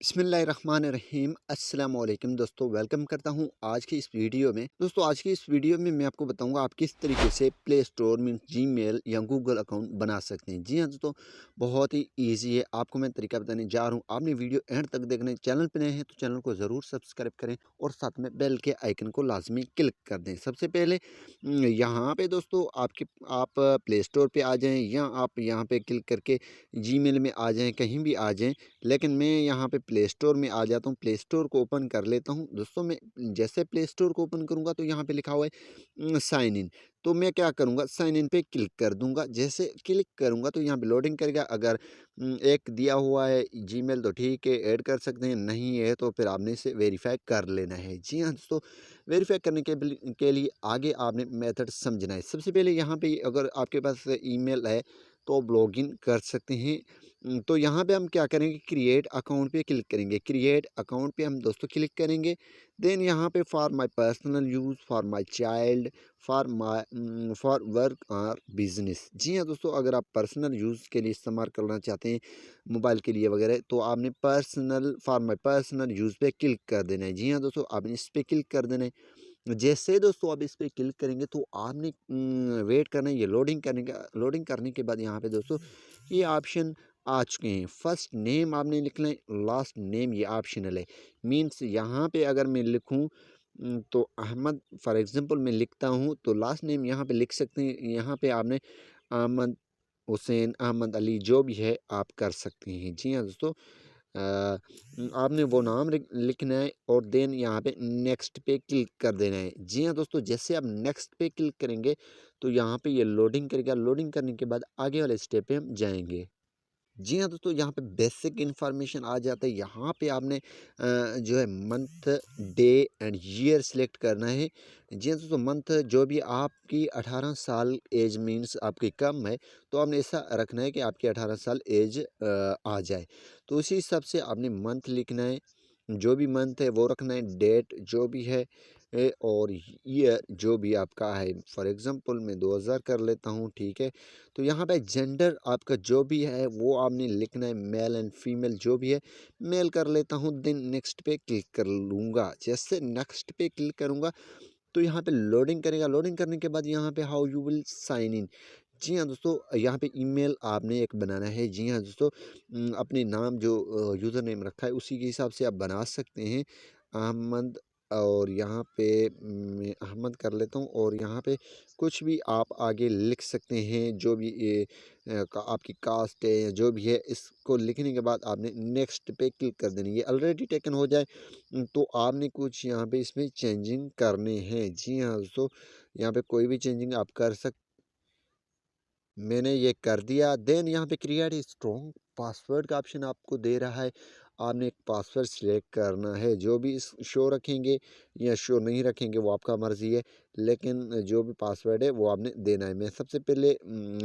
बिस्मिल्लाहिर्रहमानिर्रहीम अस्सलाम वालेकुम दोस्तों, वेलकम करता हूं आज की इस वीडियो में। दोस्तों आज की इस वीडियो में मैं आपको बताऊंगा आप किस तरीके से प्ले स्टोर में जीमेल या गूगल अकाउंट बना सकते हैं। जी हां दोस्तों, बहुत ही इजी है। आपको मैं तरीका बताने जा रहा हूं। आपने वीडियो एंड तक देखना है। चैनल पर नए हैं तो चैनल को ज़रूर सब्सक्राइब करें और साथ में बेल के आइकन को लाजमी क्लिक कर दें। सबसे पहले यहाँ पे दोस्तों आप प्ले स्टोर पर आ जाएँ या आप यहाँ पर क्लिक करके जीमेल में आ जाएँ, कहीं भी आ जाएँ। लेकिन मैं यहाँ पे प्ले स्टोर में आ जाता हूँ, प्ले स्टोर को ओपन कर लेता हूँ। दोस्तों मैं जैसे प्ले स्टोर को ओपन करूँगा तो यहाँ पे लिखा हुआ है साइन इन। तो मैं क्या करूँगा, साइन इन पे क्लिक कर दूँगा। जैसे क्लिक करूँगा तो यहाँ पे लोडिंग करेगा। अगर एक दिया हुआ है जीमेल तो ठीक है, ऐड कर सकते हैं, नहीं है तो फिर आपने इसे वेरीफाई कर लेना है। जी हाँ दोस्तों, वेरीफाई करने के लिए आगे आपने मेथड समझना है। सबसे पहले यहाँ पे अगर आपके पास ईमेल है तो आप लॉगिन कर सकते हैं। तो यहाँ पे हम क्या करेंगे, क्रिएट अकाउंट पे क्लिक करेंगे। क्रिएट अकाउंट पे हम दोस्तों क्लिक करेंगे। देन यहाँ पे for my personal use, for my child, for work और बिजनेस। जी हाँ दोस्तों, अगर आप पर्सनल यूज़ के लिए इस्तेमाल करना चाहते हैं मोबाइल के लिए वगैरह, तो आपने फॉर माय पर्सनल यूज़ पे क्लिक कर देना है। जी हाँ दोस्तों, आपने इस पर क्लिक कर देना है। जैसे दोस्तों आप इस पे क्लिक करेंगे तो आपने वेट करना है, ये लोडिंग करने के बाद यहाँ पे दोस्तों ये ऑप्शन आ चुके हैं। फर्स्ट नेम आपने लिखना है, लास्ट नेम ये ऑप्शनल है। मीन्स यहाँ पे अगर मैं लिखूँ तो अहमद फॉर एग्जांपल मैं लिखता हूँ तो लास्ट नेम यहाँ पे लिख सकते हैं। यहाँ पे आपने अहमद हुसैन, अहमद अली जो भी है आप कर सकते हैं। जी हाँ दोस्तों, आपने वो नाम लिखना है और देन यहाँ पे नेक्स्ट पे क्लिक कर देना है। जी हाँ दोस्तों, जैसे आप नेक्स्ट पे क्लिक करेंगे तो यहाँ पे ये लोडिंग करेगा। लोडिंग करने के बाद आगे वाले स्टेप पे हम जाएंगे। जी हाँ दोस्तों, यहाँ पे बेसिक इन्फॉर्मेशन आ जाता है। यहाँ पे आपने जो है month, day and year select करना है। जी हाँ दोस्तों, मंथ जो भी आपकी 18 साल एज मीन्स आपकी कम है तो आपने ऐसा रखना है कि आपकी 18 साल एज आ जाए। तो उसी हिसाब से आपने मंथ लिखना है, जो भी मंथ है वो रखना है, डेट जो भी है और ईयर जो भी आपका है। फॉर एग्जांपल मैं 2000 कर लेता हूँ, ठीक है। तो यहाँ पे जेंडर आपका जो भी है वो आपने लिखना है, मेल एंड फीमेल जो भी है। मेल कर लेता हूँ, देन नेक्स्ट पे क्लिक कर लूँगा। जैसे नेक्स्ट पे क्लिक करूँगा तो यहाँ पे लोडिंग करेगा। लोडिंग करने के बाद यहाँ पे how you will sign in. जी हाँ दोस्तों, यहाँ पे ईमेल आपने एक बनाना है। जी हाँ दोस्तों, अपने नाम जो यूज़र नेम रखा है उसी के हिसाब से आप बना सकते हैं, अहमद। और यहाँ पे मैं अहमद कर लेता हूँ और यहाँ पे कुछ भी आप आगे लिख सकते हैं, जो भी ये आपकी कास्ट है या जो भी है। इसको लिखने के बाद आपने नेक्स्ट पे क्लिक कर देनी। ये ऑलरेडी टेकन हो जाए तो आपने कुछ यहाँ पे इसमें चेंजिंग करने हैं। जी हाँ दोस्तों, यहाँ पे कोई भी चेंजिंग आप कर सकते, मैंने ये कर दिया। देन यहाँ पे क्रिएट स्ट्रॉन्ग पासवर्ड का ऑप्शन आपको दे रहा है। आपने एक पासवर्ड सिलेक्ट करना है, जो भी इस शो रखेंगे या शो नहीं रखेंगे वो आपका मर्ज़ी है, लेकिन जो भी पासवर्ड है वो आपने देना है। मैं सबसे पहले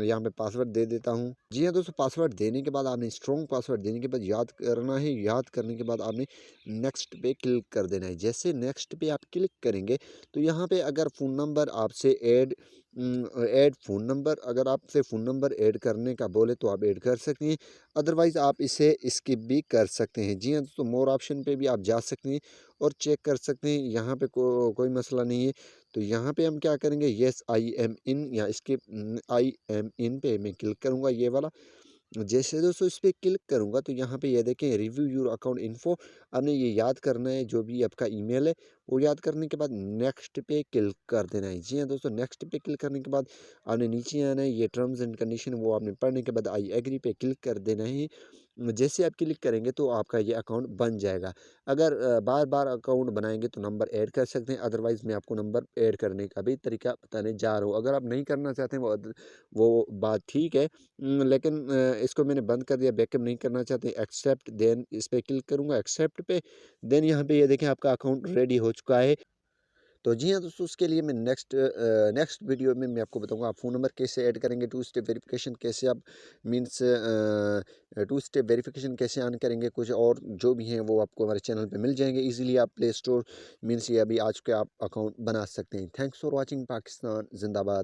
यहाँ पे पासवर्ड दे देता हूँ। जी हाँ दोस्तों, पासवर्ड देने के बाद आपने स्ट्रॉन्ग पासवर्ड देने के बाद याद करना है। याद करने के बाद आपने नेक्स्ट पे क्लिक कर देना है। जैसे नेक्स्ट पे आप क्लिक करेंगे तो यहाँ पे अगर फ़ोन नंबर आपसे ऐड फ़ोन नंबर, अगर आपसे फ़ोन नंबर ऐड करने का बोले तो आप ऐड कर सकते हैं, अदरवाइज़ आप इसे स्किप भी कर सकते हैं। जी हाँ दोस्तों, मोर ऑप्शन पे भी आप जा सकते हैं और चेक कर सकते हैं। यहाँ पे कोई मसला नहीं है। तो यहाँ पे हम क्या करेंगे, येस आई एम इन या स्किप आई एम इन पे मैं क्लिक करूँगा, ये वाला। जैसे दोस्तों इस पे क्लिक करूँगा तो यहाँ पे ये देखें रिव्यू योर अकाउंट इन्फो। आपने ये याद करना है, जो भी आपका ईमेल है वो याद करने के बाद नेक्स्ट पे क्लिक कर देना है। जी हाँ दोस्तों, नेक्स्ट पे क्लिक करने के बाद आपने नीचे आना है, ये टर्म्स एंड कंडीशन वो आपने पढ़ने के बाद आई एग्री पे क्लिक कर देना है। जैसे आप क्लिक करेंगे तो आपका ये अकाउंट बन जाएगा। अगर बार बार अकाउंट बनाएंगे तो नंबर ऐड कर सकते हैं, अदरवाइज़ मैं आपको नंबर ऐड करने का भी तरीका बताने जा रहा हूँ। अगर आप नहीं करना चाहते हैं वो बात ठीक है। लेकिन इसको मैंने बंद कर दिया, बैकअप नहीं करना चाहते, एक्सेप्ट। देन इस पे क्लिक करूँगा एक्सेप्ट पे। देन यहाँ पे ये देखें आपका अकाउंट रेडी हो चुका है। तो जी हाँ दोस्तों, उसके लिए मैं नेक्स्ट वीडियो में मैं आपको बताऊंगा आप फ़ोन नंबर कैसे ऐड करेंगे, टू स्टेप वेरिफिकेशन कैसे आप मीन्स टू स्टेप वेरिफिकेशन कैसे ऑन करेंगे, कुछ और जो भी हैं वो आपको हमारे चैनल पे मिल जाएंगे इजीली। आप प्ले स्टोर मीन्स ये अभी आज के आप अकाउंट बना सकते हैं। Thanks for watching. पाकिस्तान जिंदाबाद।